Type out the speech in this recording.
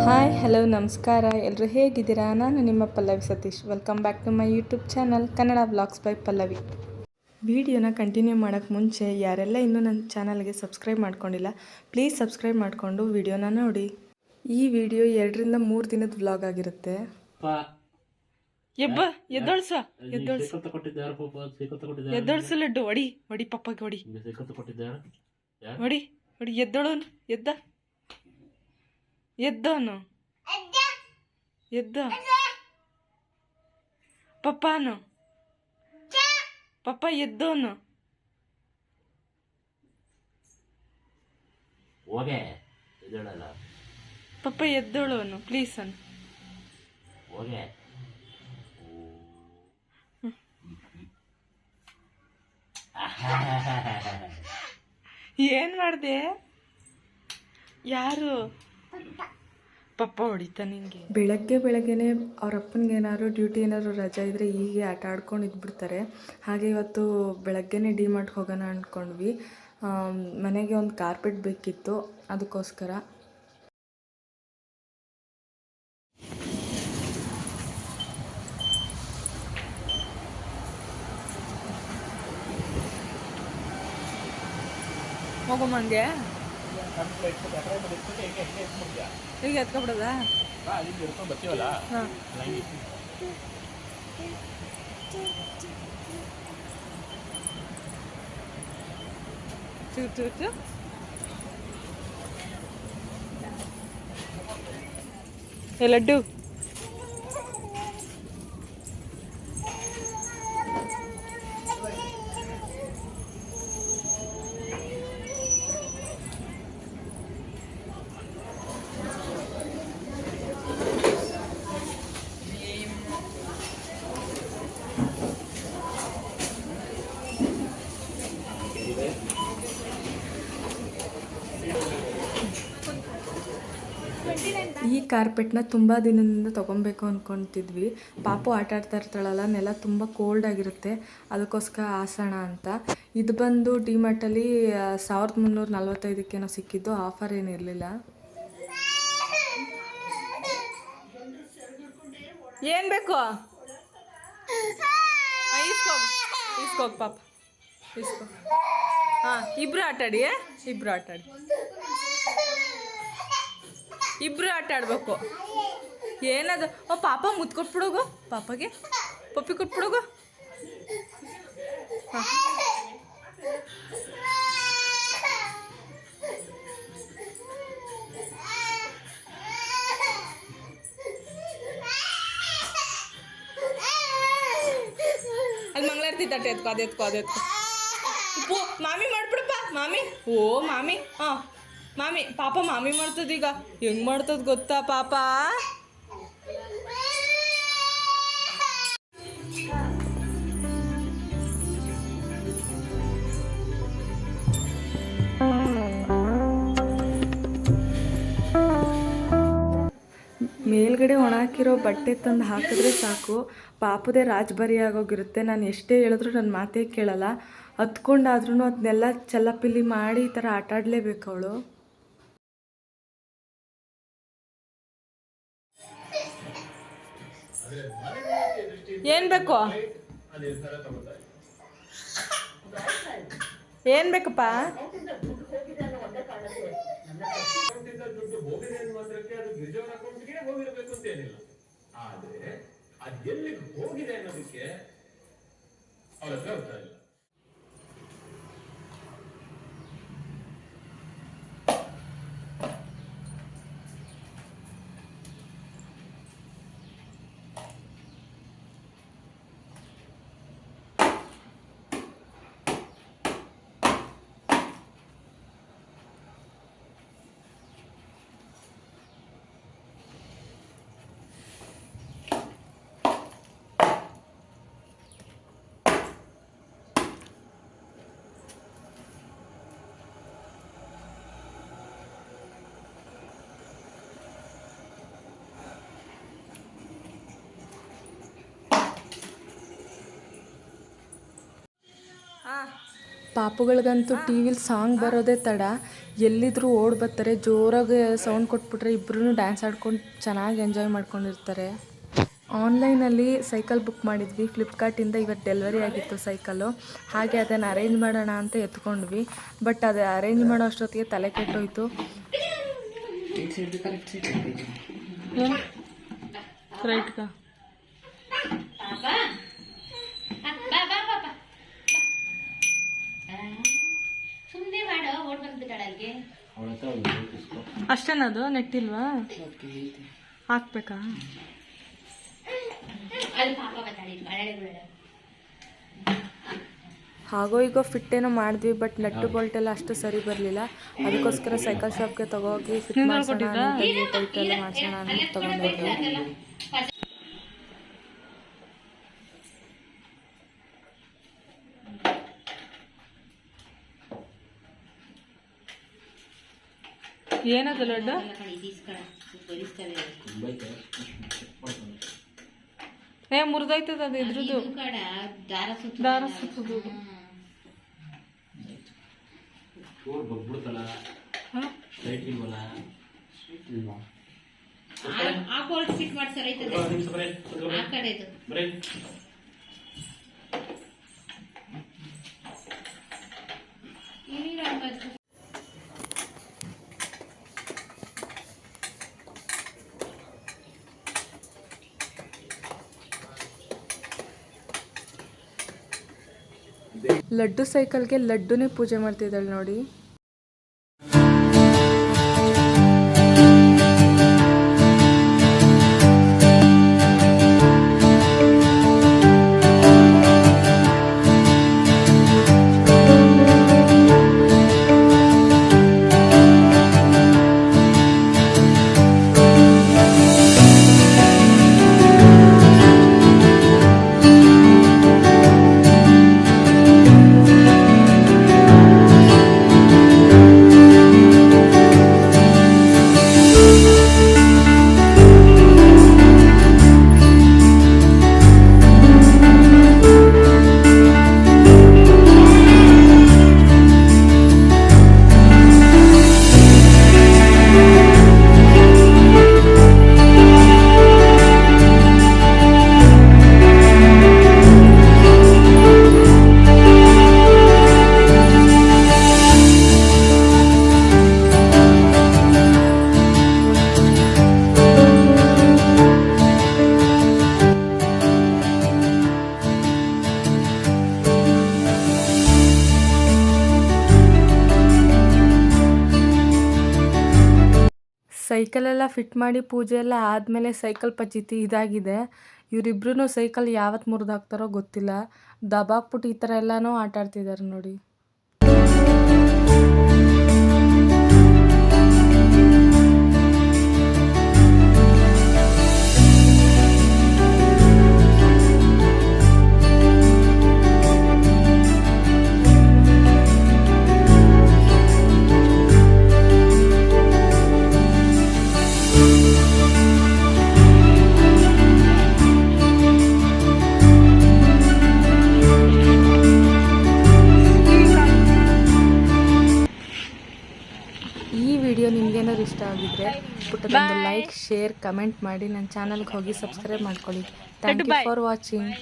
Hi hello ನಮಸ್ಕಾರ ಎಲ್ಲರೂ ಹೇಗಿದ್ದೀರಾ? ನಾನು ನಿಮ್ಮ Pallavi Satish. Welcome back to my YouTube channel Kannada vlogs by Pallavi. ವಿಡಿಯೋನ ಕಂಟಿನ್ಯೂ ಮಾಡೋಕ್ಕೆ ಮುಂಚೆ ಯಾರೆಲ್ಲ ಇನ್ನೂ ನನ್ನ ಚಾನಲ್ಗೆ ಸಬ್ಸ್ಕ್ರೈಬ್ ಮಾಡ್ಕೊಂಡಿಲ್ಲ ಪ್ಲೀಸ್ ಸಬ್ಸ್ಕ್ರೈಬ್ ಮಾಡಿಕೊಂಡು ವಿಡಿಯೋನ ನೋಡಿ. ಈ ವಿಡಿಯೋ 2 ರಿಂದ 3 ದಿನದ ವ್ಲಾಗ್ ಆಗಿರುತ್ತೆ. ಎದ್ದೊಳ್ಸು ಲಡ್ಡು, ಹೊಡಿ ಪಪ್ಪಗೆ ಹೊಡಿ ಹೊಡಿ ಹೊಡಿ. ಎದ್ದೋಳು, ಎದ್ದೋನು ಎದ್ದ ಪಪ್ಪಾನು ಪಪ್ಪ ಎದ್ದೋನು ಪಪ್ಪ ಎದ್ದೋಳೋನು ಪ್ಲೀಸ್ ಅನ್ನು ಏನ್ ಮಾಡ್ದೆ? ಯಾರು ಪಪ್ಪ ಹೊಡಿತಾ ನಿಂಗೆ? ಬೆಳಗ್ಗೆನೇ ಅವ್ರ ಅಪ್ಪನಿಗೆ ಏನಾದ್ರು ಡ್ಯೂಟಿ ಏನಾದ್ರು ರಜೆ ಇದ್ದರೆ ಹೀಗೆ ಆಟ ಆಡ್ಕೊಂಡು ಇದ್ಬಿಡ್ತಾರೆ. ಹಾಗೆ ಇವತ್ತು ಬೆಳಗ್ಗೆನೇ ಡಿಮಾರ್ಟ್ಗೆ ಹೋಗೋಣ ಅಂದ್ಕೊಂಡ್ವಿ. ಮನೆಗೆ ಒಂದು ಕಾರ್ಪೆಟ್ ಬೇಕಿತ್ತು, ಅದಕ್ಕೋಸ್ಕರ. ಹೋಗಮ್ಮಂಗೆ ಈಗ ಎತ್ಕೊಬಿಡೋದಾ? ಹಾಂ, ಏ ಲಡ್ಡು, ಈ ಕಾರ್ಪೆಟ್ನ ತುಂಬ ದಿನದಿಂದ ತೊಗೊಬೇಕು ಅಂದ್ಕೊತಿದ್ವಿ. ಪಾಪು ಆಟ ಆಡ್ತಾ ಇರ್ತಾಳಲ್ಲ, ನೆಲ ತುಂಬ ಕೋಲ್ಡ್ ಆಗಿರುತ್ತೆ, ಅದಕ್ಕೋಸ್ಕರ ಆಸೋಣ ಅಂತ. ಇದು ಬಂದು ಡಿಮಾರ್ಟಲ್ಲಿ 1345 ಸಿಕ್ಕಿದ್ದು, ಆಫರ್ ಏನಿರಲಿಲ್ಲ. ಏನು ಬೇಕು? ಇಸ್ಕೋಗ ಪಾಪ, ಇಸ್ಕೋ. ಹಾಂ, ಇಬ್ರು ಆಟಾಡಿ. ಇಬ್ರು ಆಟ ಆಡ್ಬೇಕು. ಏನದು? ಪಾಪ ಮುತ್ಕೊಟ್ಬಿಡೋಗು, ಪಾಪಗೆ ಪಪ್ಪಿ ಕೊಟ್ಬಿಡೋಗು. ಹಾಂ, ಅಲ್ಲಿ ಮಂಗಳಾರತಿ ತಟ್ಟೆ ಎತ್ಕೋ. ಮಾಮಿ ಮಾಡ್ಬಿಡಪ್ಪ, ಮಾಮಿ. ಓ ಮಾಮಿ, ಹಾಂ ಮಾಮಿ. ಪಾಪ ಮಾಮಿ ಮಾಡ್ತದೀಗ. ಹೆಂಗ್ ಮಾಡ್ತದ ಗೊತ್ತಾ ಪಾಪ? ಮೇಲ್ಗಡೆ ಒಣ ಹಾಕಿರೋ ಬಟ್ಟೆ ತಂದು ಹಾಕಿದ್ರೆ ಸಾಕು, ಪಾಪದೇ ರಾಜ್ಬರಿ ಆಗೋಗಿರುತ್ತೆ. ನಾನು ಎಷ್ಟೇ ಹೇಳಿದ್ರು ನನ್ನ ಮಾತೇ ಕೇಳಲ್ಲ. ಹತ್ಕೊಂಡಾದ್ರೂ ಅದನ್ನೆಲ್ಲ ಚಲ್ಲಪಿಲ್ಲಿ ಮಾಡಿ ಈ ಥರ ಆಟ ಆಡಲೇಬೇಕು ಅವಳು. ಏನು ಬೇಕು? ಏನು ಬೇಕಪ್ಪ? ಹಾಂ ಪಾಪುಗಳಿಗಂತೂ ಟಿ ವಿಲಿ ಸಾಂಗ್ ಬರೋದೇ ತಡ, ಎಲ್ಲಿದ್ರೂ ಓಡಿ ಬರ್ತಾರೆ. ಜೋರಾಗಿ ಸೌಂಡ್ ಕೊಟ್ಬಿಟ್ರೆ ಇಬ್ಬರೂ ಡ್ಯಾನ್ಸ್ ಆಡ್ಕೊಂಡು ಚೆನ್ನಾಗಿ ಎಂಜಾಯ್ ಮಾಡ್ಕೊಂಡಿರ್ತಾರೆ. ಆನ್ಲೈನಲ್ಲಿ ಸೈಕಲ್ ಬುಕ್ ಮಾಡಿದ್ವಿ ಫ್ಲಿಪ್ಕಾರ್ಟಿಂದ. ಇವತ್ತು ಡೆಲಿವರಿ ಆಗಿತ್ತು ಸೈಕಲ್ಲು. ಹಾಗೆ ಅದನ್ನು ಅರೇಂಜ್ ಮಾಡೋಣ ಅಂತ ಎತ್ಕೊಂಡ್ವಿ. ಬಟ್ ಅದು ಅರೇಂಜ್ ಮಾಡೋ ಅಷ್ಟೊತ್ತಿಗೆ ತಲೆ ಕೆಟ್ಟೋಯ್ತು. ಅಷ್ಟೇನದು ನೆಟ್ಟಿಲ್ವಾ? ಹಾಕ್ಬೇಕಾ? ಹಾಗೋ ಈಗೋ ಫಿಟ್ ಏನೋ ಮಾಡಿದ್ವಿ, ಬಟ್ ನಟ್ಟು ಬೋಲ್ಟ್ ಎಲ್ಲ ಅಷ್ಟು ಸರಿ ಬರಲಿಲ್ಲ. ಅದಕ್ಕೋಸ್ಕರ ಸೈಕಲ್ ಶಾಪ್ಗೆ ತಗೋಗಿ ಫಿಟ್ ಮಾಡಿಸೋಣ, ಟೈಟ್ ಎಲ್ಲ ಮಾಡಿಸೋಣ ಅಂತ ತಗೊಂಡಿದ್ವಿ. ಏನದು ಲಡ್ಡು? ಮುರಿದೋಯ್ತದ ಅದು ಇದ್ರದ್ದು ದಾರ ಸುತ್ತದು. ಲಡ್ಡು ಸೈಕಲ್ಗೆ ಲಡ್ಡುನೇ ಪೂಜೆ ಮಾಡ್ತಿದ್ದಾಳೆ ನೋಡಿ. ಸೈಕಲೆಲ್ಲ ಫಿಟ್ ಮಾಡಿ ಪೂಜೆ ಎಲ್ಲ ಆದಮೇಲೆ ಸೈಕಲ್ ಪಚಿತಿ ಇದಾಗಿದೆ. ಇವರಿಬ್ರು ಸೈಕಲ್ ಯಾವತ್ತು ಮುರಿದಾಕ್ತಾರೋ ಗೊತ್ತಿಲ್ಲ. ದಬಾಕ್ಬಿಟ್ಟು ಈ ಥರ ಎಲ್ಲನೂ ಆಟ ಆಡ್ತಿದ್ದಾರೆ ನೋಡಿ. ಈ ವಿಡಿಯೋ ನಿಮ್ಗೇನಾದ್ರು ಇಷ್ಟ ಆಗಿದ್ರೆ ಪುಟ್ಟದೊಂದು ಲೈಕ್, ಶೇರ್, ಕಮೆಂಟ್ ಮಾಡಿ ನನ್ನ ಚಾನಲ್ಗೆ ಹೋಗಿ ಸಬ್ಸ್ಕ್ರೈಬ್ ಮಾಡ್ಕೊಳ್ಳಿ. Thank you for watching.